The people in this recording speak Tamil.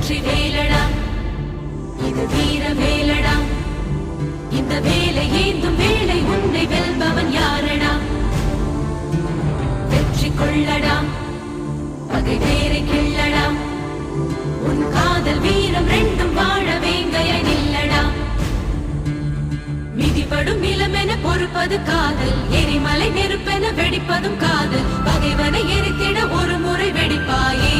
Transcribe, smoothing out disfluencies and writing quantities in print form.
வெற்றி வேலடா இது வீர வேலடா இந்த வேலை ஏந்தும் வேளை உன்னை வெல்பவன் யாரடா வெற்றி கொள்ளடா பகை வேரை கிள்ளடா உன் காதல் வீரம் ரெண்டும் வாழ வேங்கையை நில்லடா மிதிபடும் நிலமென பொறுப்பது காதல் எரிமலை நெருப்பென வெடிப்பதும் காதல் பகைவனை எரித்திட ஒரு முறை வெடிப்பாயே